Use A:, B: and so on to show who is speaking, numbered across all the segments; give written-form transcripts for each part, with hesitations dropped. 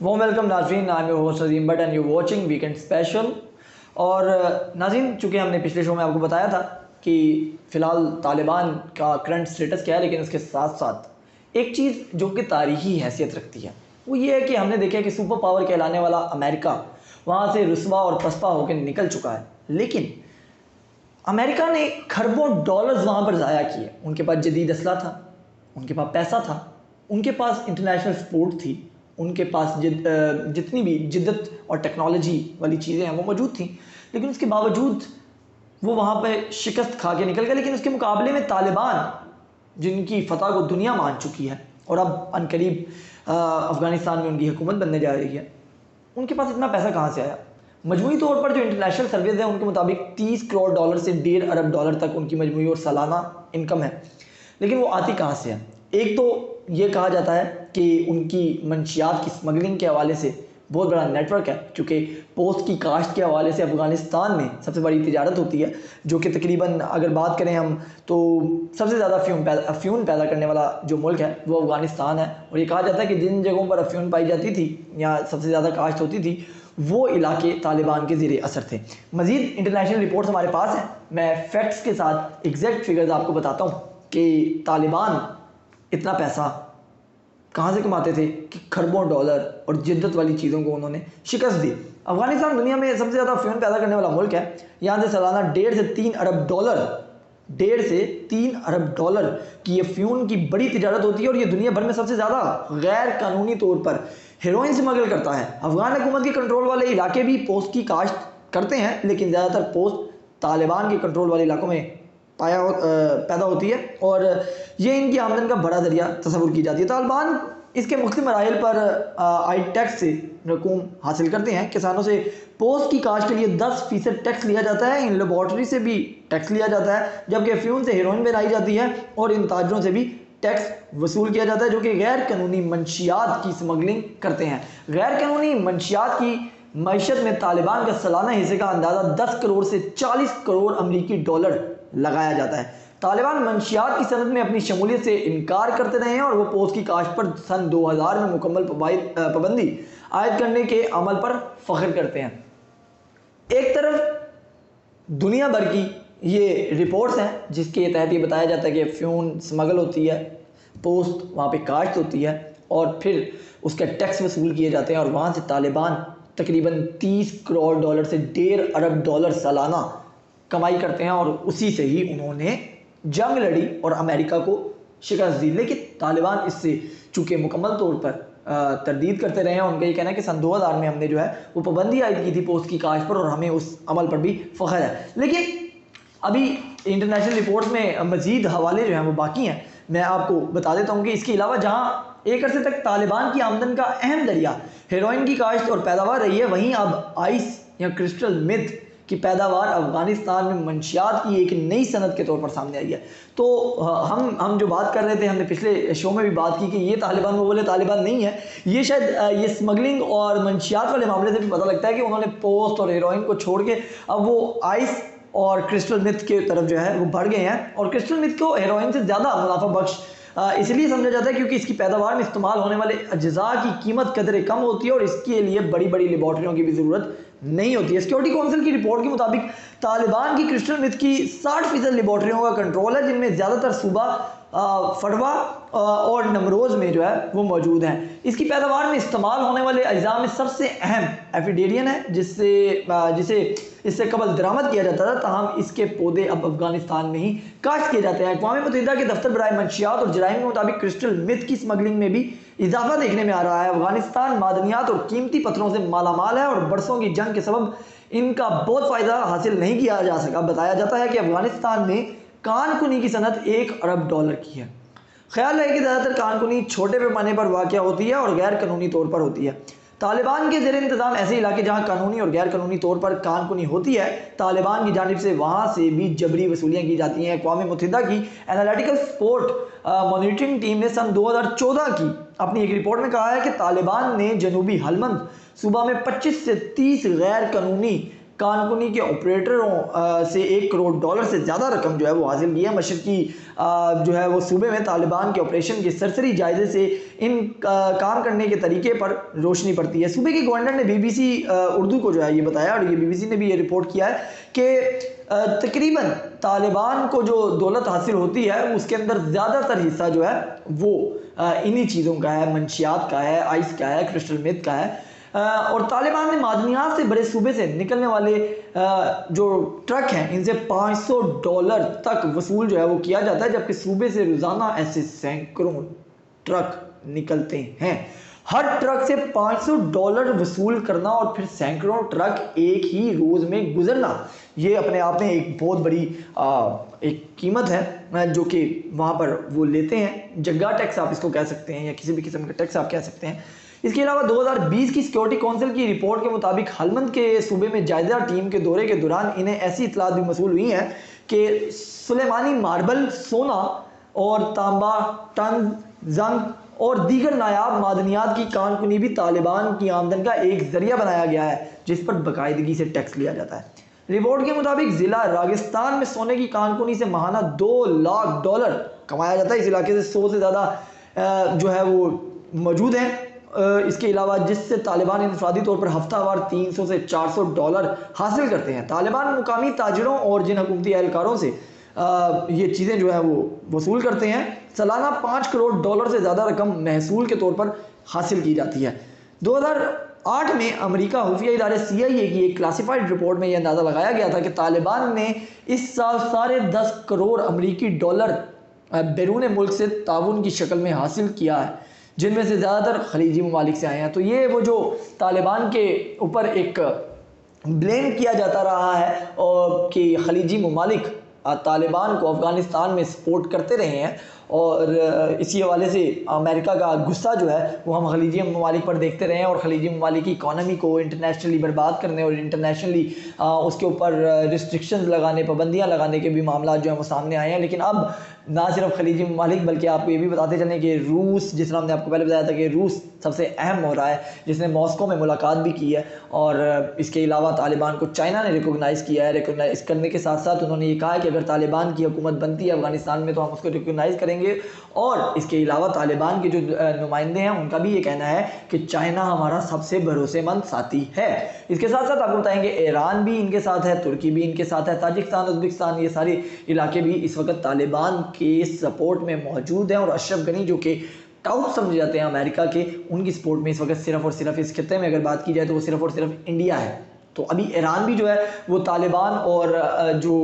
A: वो वेलकम नाजरीन, I am your host Azeem Butt and you watching weekend special. और नाजरीन, चूँकि हमने पिछले शो में आपको बताया था कि फ़िलहाल तालिबान का करंट स्टेटस क्या है, लेकिन उसके साथ साथ एक चीज़ जो कि तारीखी हैसियत रखती है वो ये है कि हमने देखा कि सुपर पावर कहलाने वाला अमेरिका वहाँ से रुस्वा और पसपा होकर निकल चुका है। लेकिन अमेरिका ने खरबों डॉलर्स वहाँ पर ज़ाया किए। उनके पास जदीद असला था, उनके पास पैसा था, उनके पास इंटरनेशनल सपोर्ट थी, उनके पास जितनी भी जिद्दत और टेक्नोलॉजी वाली चीज़ें हैं वो मौजूद थी। लेकिन उसके बावजूद वो वहाँ पे शिकस्त खा के निकल गए। लेकिन उसके मुकाबले में तालिबान जिनकी फ़तह को दुनिया मान चुकी है और अब अनकरीब अफ़गानिस्तान में उनकी हुकूमत बनने जा रही है, उनके पास इतना पैसा कहाँ से आया? मजमूई तौर पर जो इंटरनेशनल सर्वेज है उनके मुताबिक 30 करोड़ डॉलर से 1.5 अरब डॉलर तक उनकी मजमूई और सालाना इनकम है। लेकिन वो आती कहाँ से है? एक तो ये कहा जाता है कि उनकी मंशियात की स्मगलिंग के हवाले से बहुत बड़ा नेटवर्क है, क्योंकि पोस्ट की काश्त के हवाले से अफ़गानिस्तान में सबसे बड़ी तिजारत होती है, जो कि तकरीबन अगर बात करें हम तो सबसे ज़्यादा अफ्यून पैदा करने वाला जो मुल्क है वो अफ़गानिस्तान है। और ये कहा जाता है कि जिन जगहों पर अफ्यून पाई जाती थी या सबसे ज़्यादा काश्त होती थी वो इलाके तालिबान के ज़ेरे असर थे। मज़ीद इंटरनेशनल रिपोर्ट्स हमारे पास हैं, मैं फैक्ट्स के साथ एग्जैक्ट फिगर्स आपको बताता हूँ कि तालिबान इतना पैसा कहाँ से कमाते थे कि खरबों डॉलर और जिद्दत वाली चीज़ों को उन्होंने शिकस्त दी। अफ़गानिस्तान दुनिया में सबसे ज़्यादा अफ्यून पैदा करने वाला मुल्क है। यहाँ से सालाना 1.5 से 3 अरब डॉलर 1.5 से 3 अरब डॉलर की अफ्यून की बड़ी तिजारत होती है। और ये दुनिया भर में सबसे ज़्यादा गैर कानूनी तौर पर हेरोइन स्मगल करता है। अफ़गान हुकूमत के कंट्रोल वाले इलाके भी पोस्ट की काश्त करते हैं, लेकिन ज़्यादातर पोस्ट तालिबान के कंट्रोल वाले इलाकों में पैदा होती है और ये इनकी आमदन का बड़ा जरिया तस्वुर की जाती है। तालिबान इसके मुख्तलिफ मराहिल पर आई टैक्स से रकूम हासिल करते हैं। किसानों से पोस्ट की काश्त के लिए 10% टैक्स लिया जाता है। इन लेबॉर्ट्री से भी टैक्स लिया जाता है, जबकि अफ्यून से हेरोइन बनाई जाती है और इन ताजरों से भी टैक्स वसूल किया जाता है जो कि गैर कानूनी मंशियात की स्मगलिंग करते हैं। गैर कानूनी मंशियात की मईशत में तालिबान का सालाना हिस्से का अंदाज़ा 10 करोड़ से 40 करोड़ अमरीकी डॉलर लगाया जाता है। तालिबान मंशियात की सनत में अपनी शमूलियत से इनकार करते रहे हैं और वो पोस्ट की काश्त पर सन 2000 में मुकम्मल पाबंदी आयद करने के अमल पर फख्र करते हैं। एक तरफ दुनिया भर की ये रिपोर्ट्स हैं जिसके तहत ये बताया जाता है कि अफ्यून स्मगल होती है, पोस्ट वहाँ पे काश्त होती है और फिर उसके टैक्स वसूल किए जाते हैं और वहाँ से तालिबान तकरीबन 30 करोड़ डॉलर से 1.5 अरब डॉलर सालाना कमाई करते हैं और उसी से ही उन्होंने जंग लड़ी और अमेरिका को शिकस्त दी। लेकिन तालिबान इससे चूँकि मुकम्मल तौर पर तरदीद करते रहे हैं। उनका ये कहना है कि सन 2000 में हमने जो है वो पाबंदी आयद की थी पोस्ट की काश्त पर और हमें उस अमल पर भी फ़ख्र है। लेकिन अभी इंटरनेशनल रिपोर्ट्स में मज़ीद हवाले जो हैं वो बाकी हैं। मैं आपको बता देता हूँ कि इसके अलावा जहाँ एक अरसे तक तालिबान की आमदन का अहम जरिया हेरोइन की काश्त और पैदावार रही है, वहीं अब आइस या क्रिस्टल मिथ की पैदावार अफ़गानिस्तान में मंशियात की एक नई सनत के तौर पर सामने आई है। तो हम जो बात कर रहे थे, हमने पिछले शो में भी बात की कि ये तालिबान वो बोले तालिबान नहीं है, ये शायद ये स्मगलिंग और मंशियात वाले मामले से भी पता लगता है कि उन्होंने पोस्ट और हेरोइन को छोड़ के अब वो आइस और क्रिस्टल मिथ के तरफ जो है वो बढ़ गए हैं। और क्रिस्टल मिथ को हेरोइन से ज़्यादा मुनाफा बख्श इसलिए समझा जाता है क्योंकि इसकी पैदावार में इस्तेमाल होने वाले अज्जा की कीमत कदरे कम होती है और इसके लिए बड़ी बड़ी लेबॉर्ट्रियों की भी ज़रूरत नहीं होती है। सिक्योरिटी काउंसिल की रिपोर्ट के मुताबिक तालिबान की क्रिस्टल मिथ की 60% लेबॉर्ट्रियों का कंट्रोल है, जिनमें ज़्यादातर सूबा फड़वा और नमरोज़ में जो है वो मौजूद हैं। इसकी पैदावार में इस्तेमाल होने वाले अज्जा में सबसे अहम एफिडेरियन है, जिसे इससे कबल दरामद किया जाता था, ताहम इसके पौधे अब अफगानिस्तान में ही काश्त किए जाते हैं। अक़वाम मुत्तहिदा के दफ्तर बराए मंशियात और जराइम के मुताबिक क्रिस्टल मिथ की स्मगलिंग में भी इजाफा देखने में आ रहा है। अफगानिस्तान मादनियात और कीमती पत्थरों से मालामाल है और बरसों की जंग के सबब इनका बहुत फ़ायदा हासिल नहीं किया जा सका। बताया जाता है कि अफगानिस्तान में कानकुनी की सनत 1 अरब डॉलर की है। ख्याल है कि ज़्यादातर कानकुनी छोटे पैमाने पर वाक़या होती है और गैर कानूनी तौर पर होती है। तालिबान के ज़ेर इंतज़ाम ऐसे इलाके जहाँ कानूनी और गैर कानूनी तौर पर कानकुनी होती है, तालिबान की जानिब से वहाँ से भी जबरी वसूलियाँ की जाती हैं। अक़वाम मुत्तहिदा की एनालिटिकल सपोर्ट मॉनिटरिंग टीम ने सन 2014 की अपनी एक रिपोर्ट में कहा है कि तालिबान ने जनूबी हलमंद सूबा में 25 से 30 गैर कानूनी कानकुनी के ऑपरेटरों से $1 करोड़ से ज़्यादा रकम जो है वो हासिल की है। मशरकी जो है वो सूबे में तालिबान के ऑपरेशन के सरसरी जायजे से इन काम करने के तरीके पर रोशनी पड़ती है। सूबे के गवर्नर ने BBC उर्दू को जो है ये बताया, और ये BBC ने भी ये रिपोर्ट किया है कि तकरीबन तालिबान को जो दौलत हासिल होती है उसके अंदर ज़्यादातर हिस्सा जो है वो इन्हीं चीज़ों का है, मंशियात का है, आइस का है, क्रिस्टल मेथ का है। और तालिबान ने मादनियात से बड़े सूबे से निकलने वाले जो ट्रक हैं इनसे $500 तक वसूल जो है वो किया जाता है, जबकि सूबे से रोज़ाना ऐसे सैकड़ों ट्रक निकलते हैं। हर ट्रक से $500 वसूल करना और फिर सैकड़ों ट्रक एक ही रोज़ में गुजरना, ये अपने आप में एक बहुत बड़ी एक कीमत है जो कि वहाँ पर वो लेते हैं। जग्गा टैक्स आप इसको कह सकते हैं या किसी भी किस्म का टैक्स आप कह सकते हैं। इसके अलावा 2020 की सिक्योरिटी काउंसिल की रिपोर्ट के मुताबिक हलमंद के सूबे में जायजा टीम के दौरे के दौरान इन्हें ऐसी इतलात भी मसूल हुई हैं कि सुलेमानी मार्बल, सोना और तांबा, टन, जंग और दीगर नायाब मादनियात की कानकुनी भी तालिबान की आमदन का एक जरिया बनाया गया है, जिस पर बाकायदगी से टैक्स लिया जाता है। रिपोर्ट के मुताबिक जिला रागिस्तान में सोने की कानकुनी से माहाना $2 लाख कमाया जाता है। इस इलाके से 100 से ज़्यादा जो है वो मौजूद हैं। इसके अलावा जिससे तालिबान इंफरादी तौर पर हफ्तावार $300 से $400 हासिल करते हैं। तालिबान मुकामी ताजरों और जिन हुकूमती एहलकारों से ये चीज़ें जो है वो वसूल करते हैं, सालाना $5 करोड़ से ज़्यादा रकम महसूल के तौर पर हासिल की जाती है। 2008 में अमेरिका खुफिया इदारे CIA की एक क्लासिफाइड रिपोर्ट में यह अंदाज़ा लगाया गया था कि तालिबान ने इस साल $10.5 करोड़ अमेरिकी डॉलर बैरून मुल्क से ताउन की शक्ल में हासिल किया है, जिनमें से ज़्यादातर खलीजी ममालिक से आए हैं। तो ये वो जो तालिबान के ऊपर एक ब्लेम किया जाता रहा है और कि खलीजी ममालिक तालिबान को अफ़गानिस्तान में सपोर्ट करते रहे हैं, और इसी हवाले से अमेरिका का गुस्सा जो है वो हम खलीजी ममालिक पर देखते रहे हैं, और खलीजी ममालिक की इकॉनमी को इंटरनेशनली बर्बाद करने और इंटरनेशनली उसके ऊपर रिस्ट्रिक्शंस लगाने, पाबंदियाँ लगाने के भी मामला जो है वो सामने आए हैं। लेकिन अब ना सिर्फ खलीजी ममालिक बल्कि आपको ये भी बताते चलें कि रूस, जिस तरह हमने आपको पहले बताया था कि रूस सबसे अहम हो रहा है, जिसने मॉस्को में मुलाकात भी की है, और इसके अलावा तालिबान को चाइना ने रिकॉग्नाइज़ किया है। रिकॉग्नाइज़ करने के साथ साथ उन्होंने ये कहा है कि अगर तालिबान की हुकूमत बनती है अफगानिस्तान में तो हम उसको रिकॉग्नाइज़ करेंगे। और इसके अलावा तालिबान के जो नुमाइंदे हैं उनका भी ये कहना है कि चाइना हमारा सबसे भरोसेमंद साथी है। इसके साथ साथ आपको बताएंगे ईरान भी इनके साथ है, तुर्की भी इनके साथ है, ताजिकिस्तान, उज़्बेकिस्तान, ये सारे इलाके भी इस वक्त तालिबान के सपोर्ट में मौजूद हैं। और अशरफ गनी जो कि टाउट समझे जाते हैं अमेरिका के, उनकी सपोर्ट में इस वक्त सिर्फ और सिर्फ इस खित्ते में अगर बात की जाए तो वो सिर्फ और सिर्फ इंडिया है। तो अभी ईरान भी जो है वो तालिबान और जो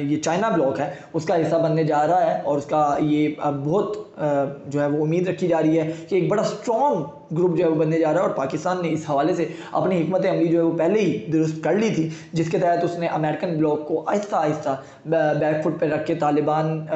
A: ये चाइना ब्लॉक है उसका हिस्सा बनने जा रहा है, और उसका ये बहुत जो है वो उम्मीद रखी जा रही है कि एक बड़ा स्ट्रॉन्ग ग्रुप जो है वो बनने जा रहा है। और पाकिस्तान ने इस हवाले से अपनी हिकमत अमली जो है वो पहले ही दुरुस्त कर ली थी, जिसके तहत उसने अमेरिकन ब्लॉक को आहिस्ता आहिस्ता बैकफुट पर रख के तालिबान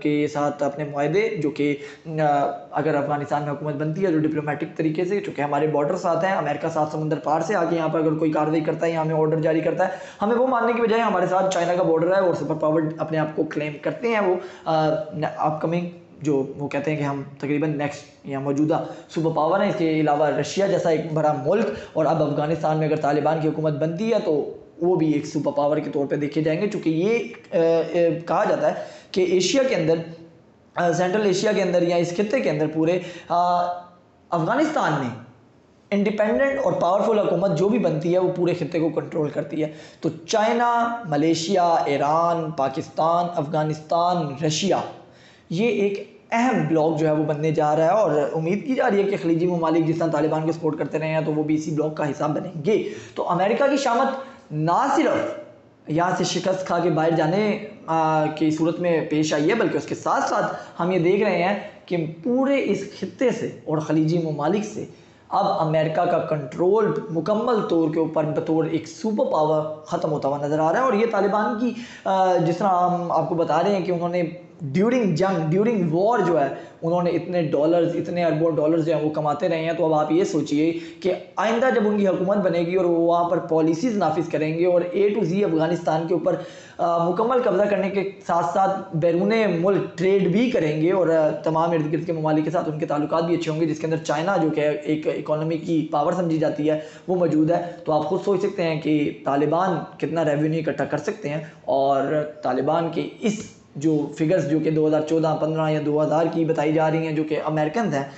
A: के साथ अपने मुआहदे, जो कि अगर अफगानिस्तान में हुकूमत बनती है तो डिप्लोमेटिक तरीके से, चूँकि हमारे बॉर्डर साथ हैं, अमेरिका 7 समुंदर पार से आके यहाँ पर अगर कोई कार्रवाई करता है या हमें ऑर्डर जारी करता है, हमें वो मानने की बजाय हमारे साथ चाइना का बॉर्डर है और सुपर पावर अपने आप को क्लेम करते हैं। वो अपकमिंग जो वो कहते हैं कि हम तकरीबन नेक्स्ट या मौजूदा सुपर पावर हैं। इसके अलावा रशिया जैसा एक बड़ा मुल्क, और अब अफगानिस्तान में अगर तालिबान की हुकूमत बनती है तो वो भी एक सुपर पावर के तौर पे देखे जाएंगे, चूँकि ये कहा जाता है कि एशिया के अंदर, सेंट्रल एशिया के अंदर या इस खित्ते के अंदर पूरे अफगानिस्तान में इंडिपेंडेंट और पावरफुल हुकूमत जो भी बनती है वो पूरे खित्ते को कंट्रोल करती है। तो China, Malaysia, Iran, Pakistan, Afghanistan, Russia, ये एक अहम ब्लॉक जो है वो बनने जा रहा है, और उम्मीद की जा रही है कि खलीजी ममालिक जिस तरह तालिबान को सपोर्ट करते रहे हैं तो वो भी इसी ब्लॉक का हिस्सा बनेंगे। तो अमेरिका की शामत ना सिर्फ यहाँ से शिकस्त खा के बाहर जाने की सूरत में पेश आई है, बल्कि उसके साथ साथ हम ये देख रहे हैं कि पूरे इस खित्ते से और खलीजी ममालिक से अब अमेरिका का कंट्रोल मुकम्मल तौर के ऊपर बतौर एक सुपर पावर ख़त्म होता हुआ नज़र आ रहा है। और ये तालिबान की जिस तरह हम आपको बता रहे हैं कि उन्होंने ड्यूरिंग जंग, ड्यूरिंग वॉर जो है उन्होंने इतने डॉलर्स, इतने अरबों डॉलर्स जो हैं वो कमाते रहे हैं। तो अब आप ये सोचिए कि आइंदा जब उनकी हुकूमत बनेगी और वो वहाँ पर पॉलिसीज़ नाफिज करेंगे और A to Z अफगानिस्तान के ऊपर मुकम्मल कब्जा करने के साथ साथ बैरून मुल्क ट्रेड भी करेंगे और तमाम इर्द गिर्द के ममालिक के साथ उनके ताल्लुकात भी अच्छे होंगे, जिसके अंदर चाइना जो कि एक इकोनॉमी की पावर समझी जाती है वो मौजूद है। तो आप खुद सोच सकते हैं कि तालिबान कितना रेवेन्यू इकट्ठा कर सकते हैं, और तालिबान के इस जो फिगर्स जो कि 2014-15 या 2000 की बताई जा रही हैं जो कि अमेरिकन हैं,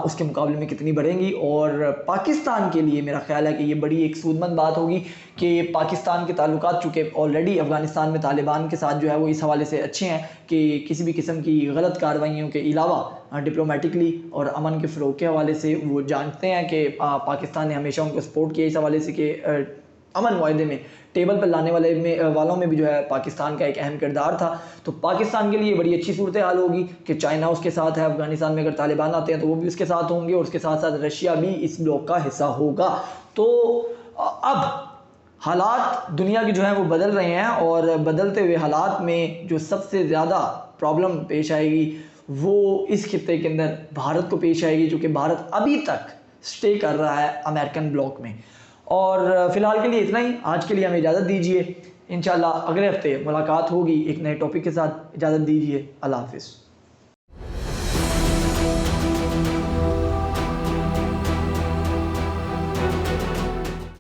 A: उसके मुकाबले में कितनी बढ़ेंगी। और पाकिस्तान के लिए मेरा ख्याल है कि ये बड़ी एक सूदमंद बात होगी कि पाकिस्तान के ताल्लुकात चूँकि ऑलरेडी अफ़गानिस्तान में तालिबान के साथ जो है वो इस हवाले से अच्छे हैं कि किसी भी किस्म की गलत कार्रवाइयों के अलावा डिप्लोमेटिकली और अमन के फ़रोग के हवाले से वो जानते हैं कि पाकिस्तान ने हमेशा उनको सपोर्ट किया इस हवाले से कि अमन मुआहदे में टेबल पर लाने वालों में भी जो है पाकिस्तान का एक अहम किरदार था। तो पाकिस्तान के लिए बड़ी अच्छी सूरत हाल होगी कि चाइना उसके साथ है, अफगानिस्तान में अगर तालिबान आते हैं तो वो भी उसके साथ होंगे, और उसके साथ साथ रशिया भी इस ब्लॉक का हिस्सा होगा। तो अब हालात दुनिया के जो है वो बदल रहे हैं, और बदलते हुए हालात में जो सबसे ज़्यादा प्रॉब्लम पेश आएगी वो इस खित्ते के अंदर भारत को पेश आएगी, जो कि भारत अभी तक स्टे कर रहा है अमेरिकन ब्लॉक में। और फ़िलहाल के लिए इतना ही, आज के लिए हमें इजाज़त दीजिए। इंशाल्लाह अगले हफ्ते मुलाकात होगी एक नए टॉपिक के साथ। इजाज़त दीजिए, अल्लाह हाफ़िज़।